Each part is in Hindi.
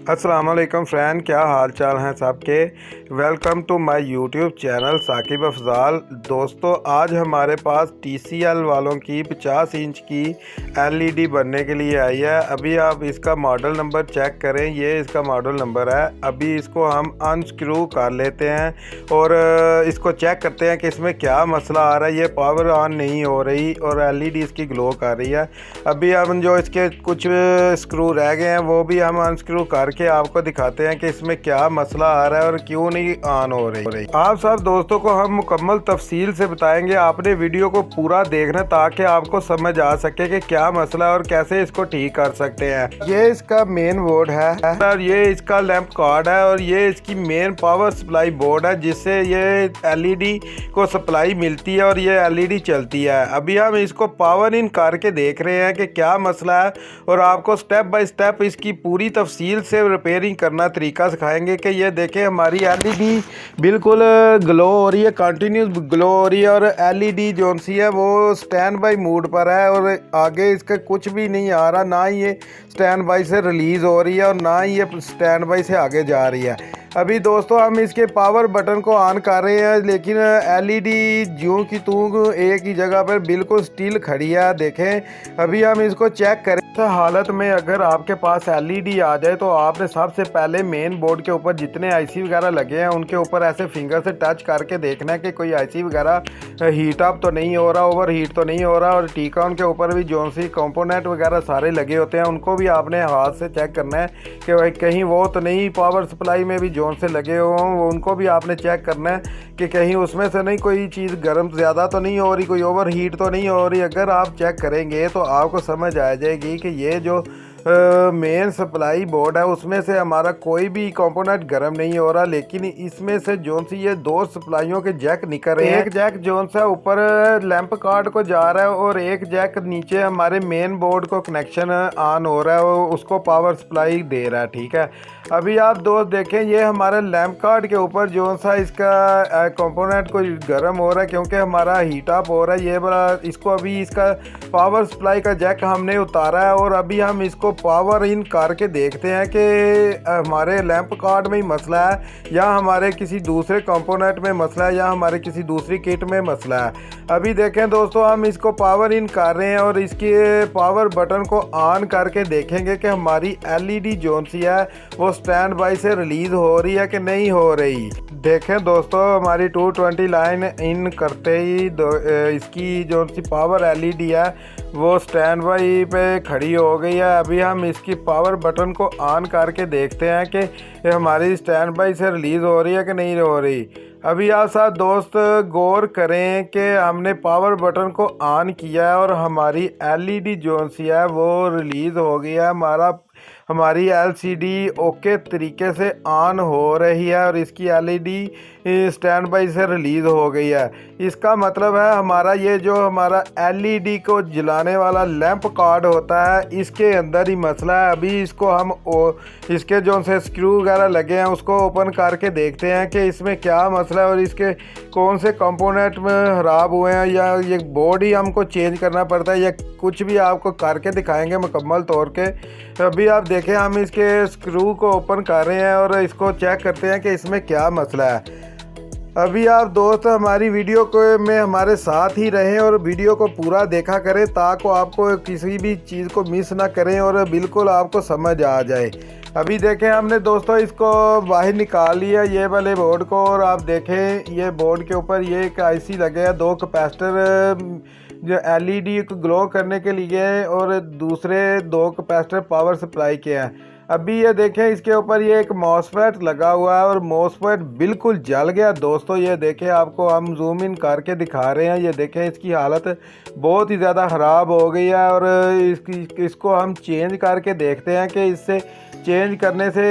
अस्सलाम वालेकुम फ्रेंड, क्या हाल चाल हैं सबके। Welcome to my YouTube channel Saqib Afzal. दोस्तों, आज हमारे पास TCL वालों की 50 इंच की LED बनने के लिए आई है। अभी आप इसका मॉडल नंबर चेक करें, ये इसका मॉडल नंबर है। अभी इसको हम अनस्क्रू कर लेते हैं और इसको चेक करते हैं कि इसमें क्या मसला आ रहा है। ये पावर ऑन नहीं हो रही और LED इसकी ग्लो कर रही है। अभी हम जो इसके कुछ स्क्रू रह गए हैं वो भी हम अनस्क्रू करके आपको दिखाते हैं कि इसमें क्या मसला आ रहा है और क्यों नहीं ऑन हो रही। आप सब दोस्तों को हम मुकम्मल तफसील से बताएंगे। आपने वीडियो को पूरा देखना ताकि आपको समझ आ सके कि क्या मसला है और कैसे इसको ठीक कर सकते हैं। ये इसका मेन बोर्ड है और ये इसका लैंप कार्ड है और ये इसकी मेन पावर सप्लाई बोर्ड है जिससे ये LED को सप्लाई मिलती है और ये LED चलती है। अभी हम इसको पावर इन करके देख रहे हैं कि क्या मसला है और आपको स्टेप बाय स्टेप इसकी पूरी तफसील से रिपेयरिंग करना तरीका सिखाएंगे कि ये देखें हमारी LED बिल्कुल ग्लो हो रही है, कंटिन्यूस ग्लो हो रही है और LED जो सी है वो स्टैंड बाई मोड पर है और आगे इसका कुछ भी नहीं आ रहा, ना ही ये स्टैंड बाई से रिलीज़ हो रही है और ना ही ये स्टैंड बाई से आगे जा रही है। अभी दोस्तों हम इसके पावर बटन को ऑन कर रहे हैं लेकिन LED ज्यों की त्यों एक ही जगह पर बिल्कुल स्टिल खड़ी है। देखें, अभी हम इसको चेक करें। हालत में अगर आपके पास LED आ जाए तो आपने सबसे पहले मेन बोर्ड के ऊपर जितने IC वगैरह लगे हैं उनके ऊपर ऐसे फिंगर से टच करके देखना है कि कोई IC वगैरह हीट अप तो नहीं हो रहा, ओवर हीट तो नहीं हो रहा। और टीका के ऊपर भी जो सी कंपोनेंट वगैरह सारे लगे होते हैं उनको भी आपने हाथ से चेक करना है कि भाई कहीं वो तो नहीं, पावर सप्लाई में भी जोन से लगे हुए हों उनको भी आपने चेक करना है कि कहीं उसमें से नहीं कोई चीज़ गर्म ज़्यादा तो नहीं हो रही, कोई ओवर हीट तो नहीं हो रही। अगर आप चेक करेंगे तो आपको समझ आ जाएगी कि ये जो मेन सप्लाई बोर्ड है उसमें से हमारा कोई भी कंपोनेंट गर्म नहीं हो रहा, लेकिन इसमें से जोन सी ये दो सप्लाइयों के जैक निकल रहे हैं। एक जैक जोन सा ऊपर लैंप कार्ड को जा रहा है और एक जैक नीचे हमारे मेन बोर्ड को कनेक्शन ऑन हो रहा है, वो उसको पावर सप्लाई दे रहा है। ठीक है, अभी आप दोस्त देखें, ये हमारे लैंप कार्ड के ऊपर जो सा इसका कंपोनेंट कोई गर्म हो रहा है क्योंकि हमारा हीट अप हो रहा है। ये बड़ा इसको अभी इसका पावर सप्लाई का जैक हमने उतारा है और अभी हम इसको पावर इन करके देखते हैं कि हमारे लैंप कार्ड में ही मसला है या हमारे किसी दूसरे कंपोनेंट में मसला है या हमारे किसी दूसरी किट में मसला है। अभी देखें दोस्तों, हम इसको पावर इन कर रहे हैं और इसके पावर बटन को ऑन करके देखेंगे कि हमारी LED जोन सी है वो स्टैंड बाई से रिलीज़ हो रही है कि नहीं हो रही। देखें दोस्तों, हमारी 220 लाइन इन करते ही इसकी जो सी पावर LED है वो स्टैंड बाई पे खड़ी हो गई है। अभी हम इसकी पावर बटन को ऑन करके देखते हैं कि हमारी स्टैंड बाई से रिलीज़ हो रही है कि नहीं हो रही। अभी आप साथ दोस्त गौर करें कि हमने पावर बटन को ऑन किया है और हमारी LED जो सी है वो रिलीज़ हो गई है। हमारी LCD ओके तरीके से ऑन हो रही है और इसकी LED स्टैंड बाई से रिलीज़ हो गई है। इसका मतलब है हमारा ये जो हमारा LED को जलाने वाला लैंप कार्ड होता है इसके अंदर ही मसला है। अभी इसको हम इसके जो से स्क्रू वगैरह लगे हैं उसको ओपन करके देखते हैं कि इसमें क्या मसला है और इसके कौन से कंपोनेंट में ख़राब हुए हैं या ये बोर्ड ही हमको चेंज करना पड़ता है या कुछ भी आपको करके दिखाएंगे मुकम्मल तौर के। अभी आप देखें, हम इसके स्क्रू को ओपन कर रहे हैं और इसको चेक करते हैं कि इसमें क्या मसला है। अभी आप दोस्त हमारी वीडियो को में हमारे साथ ही रहें और वीडियो को पूरा देखा करें ताकि आपको किसी भी चीज़ को मिस ना करें और बिल्कुल आपको समझ आ जाए। अभी देखें, हमने दोस्तों इसको बाहर निकाल लिया ये वाले बोर्ड को और आप देखें ये बोर्ड के ऊपर ये एक IC लगे हैं, दो कैपेसिटर जो LED को ग्लो करने के लिए और दूसरे दो कैपेसिटर पावर सप्लाई के हैं। अभी ये देखें, इसके ऊपर ये एक मॉसफेट लगा हुआ है और मॉसफेट बिल्कुल जल गया दोस्तों। ये देखें, आपको हम जूम इन करके दिखा रहे हैं। ये देखें, इसकी हालत बहुत ही ज़्यादा ख़राब हो गई है और इसको हम चेंज करके देखते हैं कि इससे चेंज करने से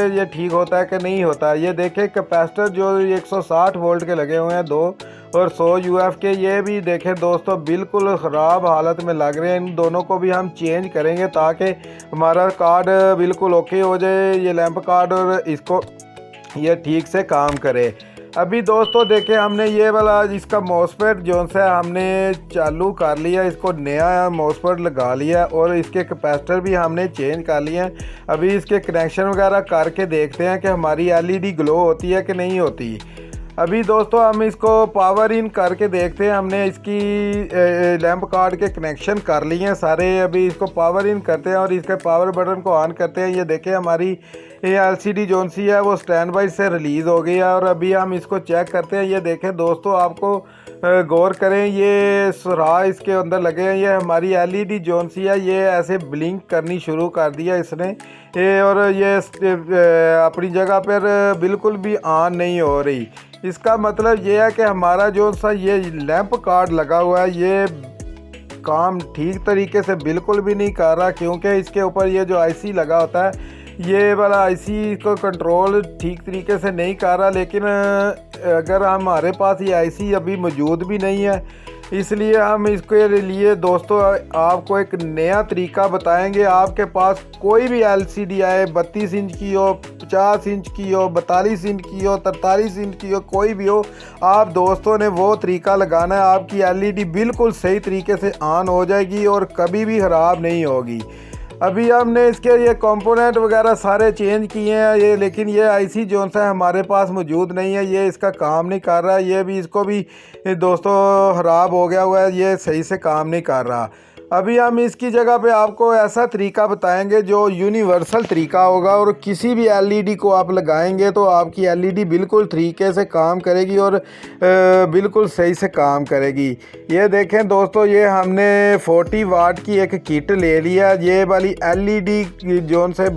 ये ठीक होता है कि नहीं होता। ये देखें, कैपेसिटर जो 160 वोल्ट के लगे हुए हैं दो और 100 UF के, ये भी देखें दोस्तों बिल्कुल ख़राब हालत में लग रहे हैं। इन दोनों को भी हम चेंज करेंगे ताकि हमारा कार्ड बिल्कुल ओके हो जाए, ये लैंप कार्ड, और इसको ये ठीक से काम करे। अभी दोस्तों देखें हमने ये वाला इसका मॉसफेट जो सा हमने चालू कर लिया, इसको नया मॉसफेट लगा लिया और इसके कैपेसिटर भी हमने चेंज कर लिए हैं। अभी इसके कनेक्शन वगैरह करके देखते हैं कि हमारी एलईडी ग्लो होती है कि नहीं होती। अभी दोस्तों हम इसको पावर इन करके देखते हैं। हमने इसकी लैंप कार्ड के कनेक्शन कर लिए हैं सारे। अभी इसको पावर इन करते हैं और इसके पावर बटन को ऑन करते हैं। ये देखें हमारी ये एलसीडी जोन सी है वो स्टैंड बाई से रिलीज़ हो गई है। और अभी हम इसको चेक करते हैं। ये देखें दोस्तों, आपको गौर करें, ये सुराख इसके अंदर लगे हैं। ये हमारी एलईडी जोन सी है, ये ऐसे ब्लिंक करनी शुरू कर दिया इसने और ये अपनी जगह पर बिल्कुल भी ऑन नहीं हो रही। इसका मतलब ये है कि हमारा जो सा ये लैंप कार्ड लगा हुआ है ये काम ठीक तरीके से बिल्कुल भी नहीं कर रहा, क्योंकि इसके ऊपर ये जो आईसी लगा होता है ये वाला आईसी को कंट्रोल ठीक तरीके से नहीं कर रहा। लेकिन अगर हमारे पास ये आईसी अभी मौजूद भी नहीं है, इसलिए हम इसके लिए दोस्तों आपको एक नया तरीका बताएंगे। आपके पास कोई भी एलसीडी आए, 32 इंच की हो, 50 इंच की हो, 42 इंच की हो, 43 इंच की हो, कोई भी हो, आप दोस्तों ने वो तरीका लगाना है। आपकी एलईडी बिल्कुल सही तरीके से ऑन हो जाएगी और कभी भी ख़राब नहीं होगी। अभी हमने इसके ये कंपोनेंट वगैरह सारे चेंज किए हैं ये, लेकिन ये आईसी जोन सा हमारे पास मौजूद नहीं है। ये इसका काम नहीं कर रहा। ये भी इसको भी दोस्तों ख़राब हो गया हुआ है, ये सही से काम नहीं कर रहा। अभी हम इसकी जगह पे आपको ऐसा तरीका बताएंगे जो यूनिवर्सल तरीका होगा और किसी भी एलईडी को आप लगाएंगे तो आपकी एलईडी बिल्कुल तरीके से काम करेगी और बिल्कुल सही से काम करेगी। ये देखें दोस्तों, ये हमने 40 वाट की एक किट ले लिया। ये वाली एलईडी जोन से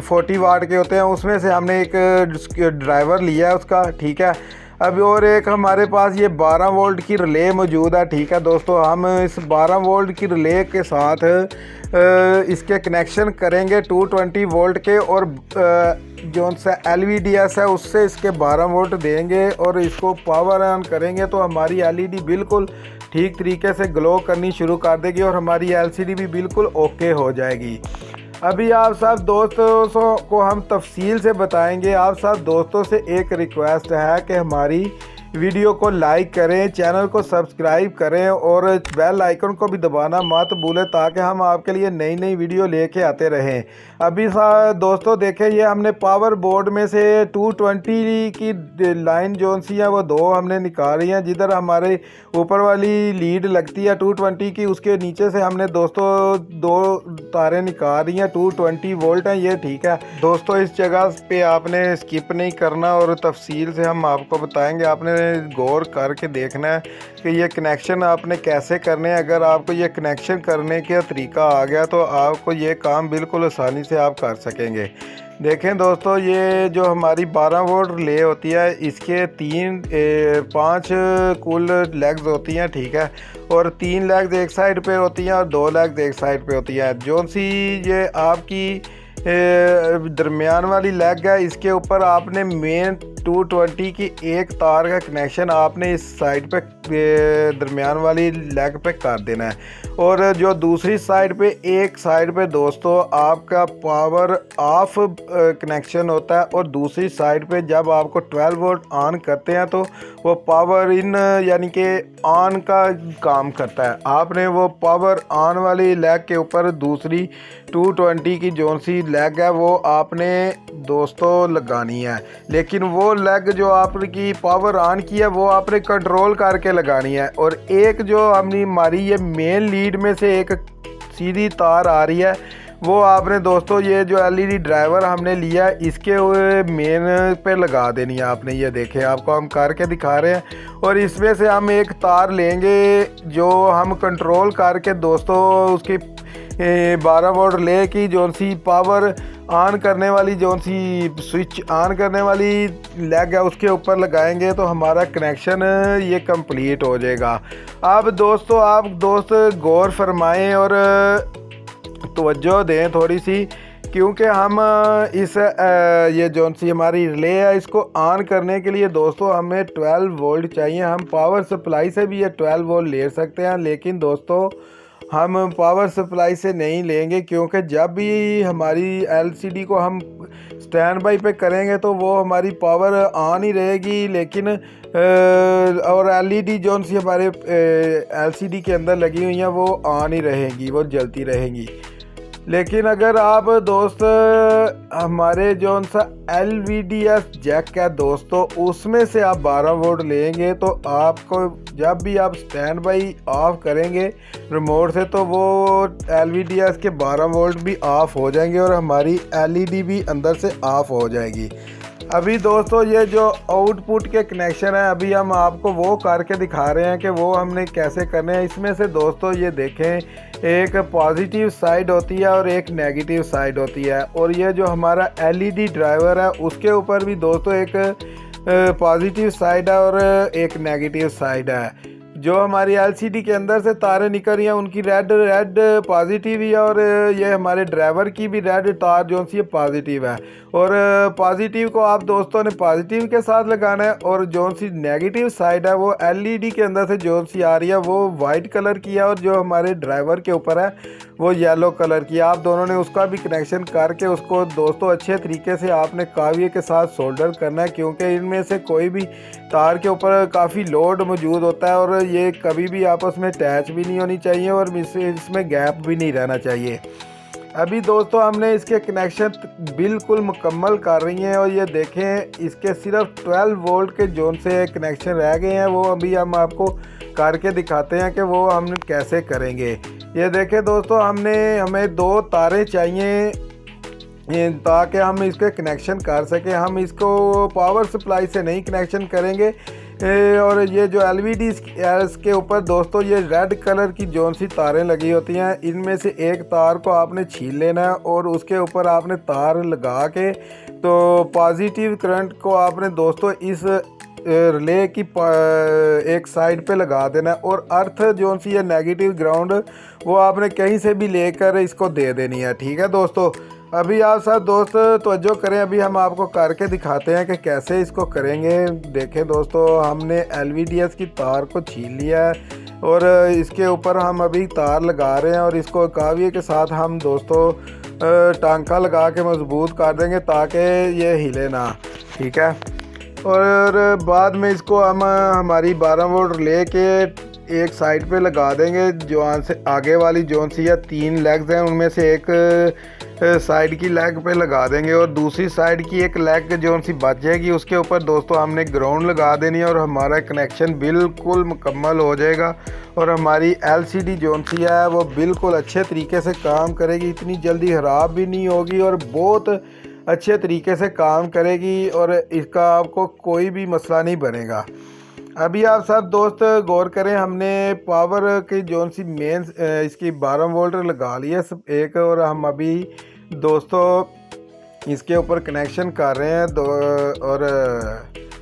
40 वाट के होते हैं, उसमें से हमने एक ड्राइवर लिया है उसका, ठीक है। अभी और एक हमारे पास ये 12 वोल्ट की रिले मौजूद है, ठीक है दोस्तों। हम इस 12 वोल्ट की रिले के साथ इसके कनेक्शन करेंगे 220 वोल्ट के और जो सा LVDS है उससे इसके 12 वोल्ट देंगे और इसको पावर ऑन करेंगे तो हमारी एलईडी बिल्कुल ठीक तरीके से ग्लो करनी शुरू कर देगी और हमारी एलसीडी भी बिल्कुल ओके हो जाएगी। अभी आप सब दोस्तों को हम तफसील से बताएंगे। आप सब दोस्तों से एक रिक्वेस्ट है कि हमारी वीडियो को लाइक करें, चैनल को सब्सक्राइब करें और बेल आइकन को भी दबाना मत भूलें ताकि हम आपके लिए नई नई वीडियो लेके आते रहें। अभी दोस्तों देखें, ये हमने पावर बोर्ड में से 220 की लाइन जो सी है वो 2 हमने निकाली हैं। जिधर हमारे ऊपर वाली लीड लगती है 220 की, उसके नीचे से हमने दोस्तों 2 तारें निकाल रही हैं, 220 वोल्ट हैं ये, ठीक है दोस्तों। इस जगह पे आपने स्किप नहीं करना और तफसील से हम आपको बताएंगे। आपने गौर करके देखना है कि ये कनेक्शन आपने कैसे करने हैं। अगर आपको ये कनेक्शन करने का तरीका आ गया तो आपको ये काम बिल्कुल आसानी से आप कर सकेंगे। देखें दोस्तों, ये जो हमारी 12 वोल्ट रिले होती है इसके 5 कुल लेग्स होती हैं, ठीक है। और 3 लेग्स एक साइड पे होती हैं और 2 लेग्स एक साइड पे होती हैं। जो सी ये आपकी दरमियान वाली लेग है, इसके ऊपर आपने मेन 220 की एक तार का कनेक्शन आपने इस साइड पे दरमियान वाली लेग पे कर देना है। और जो दूसरी साइड पे एक साइड पे दोस्तों आपका पावर ऑफ कनेक्शन होता है और दूसरी साइड पे जब आपको 12 वोल्ट ऑन करते हैं तो वो पावर इन यानी कि ऑन का काम करता है। आपने वो पावर ऑन वाली लेग के ऊपर दूसरी 220 की जोन सी लेग है वो आपने दोस्तों लगानी है। लेकिन वो लेग जो आपकी पावर ऑन की है वो आपने कंट्रोल करके लगानी है। और एक जो हमने हमारी ये मेन लीड में से एक सीधी तार आ रही है वो आपने दोस्तों ये जो एलईडी ड्राइवर हमने लिया इसके मेन पे लगा देनी है आपने। ये देखें, आपको हम करके दिखा रहे हैं। और इसमें से हम एक तार लेंगे जो हम कंट्रोल करके दोस्तों उसकी 12 वोल्ट रिले की जोन सी पावर ऑन करने वाली जोन सी स्विच ऑन करने वाली लेग है उसके ऊपर लगाएंगे तो हमारा कनेक्शन ये कंप्लीट हो जाएगा। अब दोस्तों आप दोस्त गौर फरमाएं और तवज्जो दें थोड़ी सी, क्योंकि हम इस ये जोन सी हमारी रिले है इसको ऑन करने के लिए दोस्तों हमें 12 वोल्ट चाहिए। हम पावर सप्लाई से भी ये 12 वोल्ट ले सकते हैं, लेकिन दोस्तों हम पावर सप्लाई से नहीं लेंगे क्योंकि जब भी हमारी एलसीडी को हम स्टैंड बाई पे करेंगे तो वो हमारी पावर ऑन ही रहेगी, लेकिन और एलईडी जो सी हमारे एलसीडी के अंदर लगी हुई हैं वो ऑन ही रहेंगी, वो जलती रहेंगी। लेकिन अगर आप दोस्त हमारे जो सा LVDS जैक है दोस्तों, उसमें से आप 12 वोल्ट लेंगे तो आपको जब भी आप स्टैंड बाई ऑफ करेंगे रिमोट से तो वो LVDS के 12 वोल्ट भी ऑफ हो जाएंगे और हमारी LED भी अंदर से ऑफ हो जाएगी। अभी दोस्तों ये जो आउटपुट के कनेक्शन है अभी हम आपको वो करके दिखा रहे हैं कि वो हमने कैसे करने हैं। इसमें से दोस्तों ये देखें, एक पॉजिटिव साइड होती है और एक नेगेटिव साइड होती है, और ये जो हमारा LED ड्राइवर है उसके ऊपर भी दोस्तों एक पॉजिटिव साइड है और एक नेगेटिव साइड है। जो हमारी LCD के अंदर से तारें निकल रही हैं उनकी रेड पॉजिटिव ही है, और ये हमारे ड्राइवर की भी रेड तार जो सी पॉजिटिव है। और पॉजिटिव को आप दोस्तों ने पॉजिटिव के साथ लगाना है, और जो सी नेगेटिव साइड है वो LED के अंदर से जो सी आ रही है वो वाइट कलर की है, और जो हमारे ड्राइवर के ऊपर है वो येलो कलर की है। आप दोनों ने उसका भी कनेक्शन करके उसको दोस्तों अच्छे तरीके से आपने काविये के साथ सोल्डर करना है, क्योंकि इनमें से कोई भी तार के ऊपर काफ़ी लोड मौजूद होता है और ये कभी भी आपस में अटैच भी नहीं होनी चाहिए और इसमें गैप भी नहीं रहना चाहिए। अभी दोस्तों हमने इसके कनेक्शन बिल्कुल मुकम्मल कर रही हैं, और ये देखें इसके सिर्फ 12 वोल्ट के जोन से कनेक्शन रह गए हैं। वो अभी हम आपको करके दिखाते हैं कि वो हम कैसे करेंगे। ये देखें दोस्तों, हमें 2 तारें चाहिए ताकि हम इसके कनेक्शन कर सकें। हम इसको पावर सप्लाई से नहीं कनेक्शन करेंगे। और ये जो LVD के ऊपर दोस्तों ये रेड कलर की जोन सी तारें लगी होती हैं, इनमें से एक तार को आपने छील लेना है और उसके ऊपर आपने तार लगा के तो पॉजिटिव करंट को आपने दोस्तों इस रिले की एक साइड पे लगा देना है, और अर्थ जो सी है नेगेटिव ग्राउंड वो आपने कहीं से भी लेकर इसको दे देनी है। ठीक है दोस्तों, अभी आप सब दोस्त तवज्जो करें, अभी हम आपको करके दिखाते हैं कि कैसे इसको करेंगे। देखें दोस्तों, हमने LVDS की तार को छील लिया है और इसके ऊपर हम अभी तार लगा रहे हैं, और इसको काविये के साथ हम दोस्तों टांका लगा के मजबूत कर देंगे ताकि ये हिले ना। ठीक है, और बाद में इसको हम हमारी 12 वोल्ट लेके एक साइड पे लगा देंगे। जो से आगे वाली जोन सी या 3 लेग्स हैं उनमें से एक साइड की लेग पे लगा देंगे, और दूसरी साइड की एक लेग जो सी बच जाएगी उसके ऊपर दोस्तों हमने ग्राउंड लगा देनी है, और हमारा कनेक्शन बिल्कुल मुकम्मल हो जाएगा। और हमारी LCD जो सी है वो बिल्कुल अच्छे तरीके से काम करेगी, इतनी जल्दी ख़राब भी नहीं होगी और बहुत अच्छे तरीके से काम करेगी, और इसका आपको कोई भी मसला नहीं बनेगा। अभी आप सब दोस्त गौर करें, हमने पावर की जोन सी मेन इसकी 12 वोल्ट लगा ली है एक, और हम अभी दोस्तों इसके ऊपर कनेक्शन कर रहे हैं और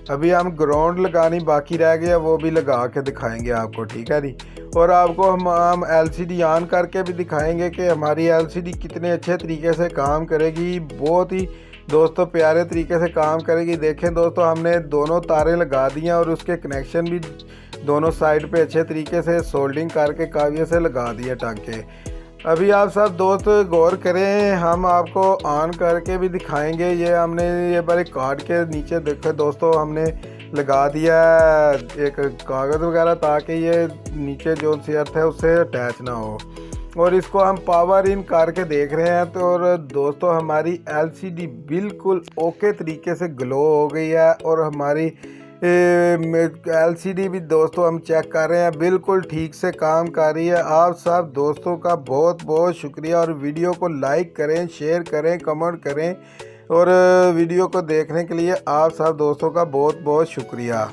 अभी हम ग्राउंड लगानी बाकी रह गया, वो भी लगा के दिखाएंगे आपको। ठीक है जी, और आपको हम LCD ऑन करके भी दिखाएंगे कि हमारी LCD कितने अच्छे तरीके से काम करेगी, बहुत ही दोस्तों प्यारे तरीके से काम करेगी। देखें दोस्तों, हमने दोनों तारें लगा दी हैं और उसके कनेक्शन भी दोनों साइड पे अच्छे तरीके से सोल्डिंग करके काविये से लगा दिए टांके। अभी आप सब दोस्त गौर करें, हम आपको ऑन करके भी दिखाएंगे। ये हमने ये बड़े कार्ड के नीचे देखे दोस्तों हमने लगा दिया एक कागज़ वगैरह ताकि ये नीचे जो सी अर्थ है उससे अटैच ना हो, और इसको हम पावर इन करके देख रहे हैं। तो और दोस्तों हमारी LCD बिल्कुल ओके तरीके से ग्लो हो गई है, और हमारी LCD भी दोस्तों हम चेक कर रहे हैं बिल्कुल ठीक से काम कर रही है। आप सब दोस्तों का बहुत बहुत शुक्रिया, और वीडियो को लाइक करें, शेयर करें, कमेंट करें, और वीडियो को देखने के लिए आप सब दोस्तों का बहुत बहुत शुक्रिया।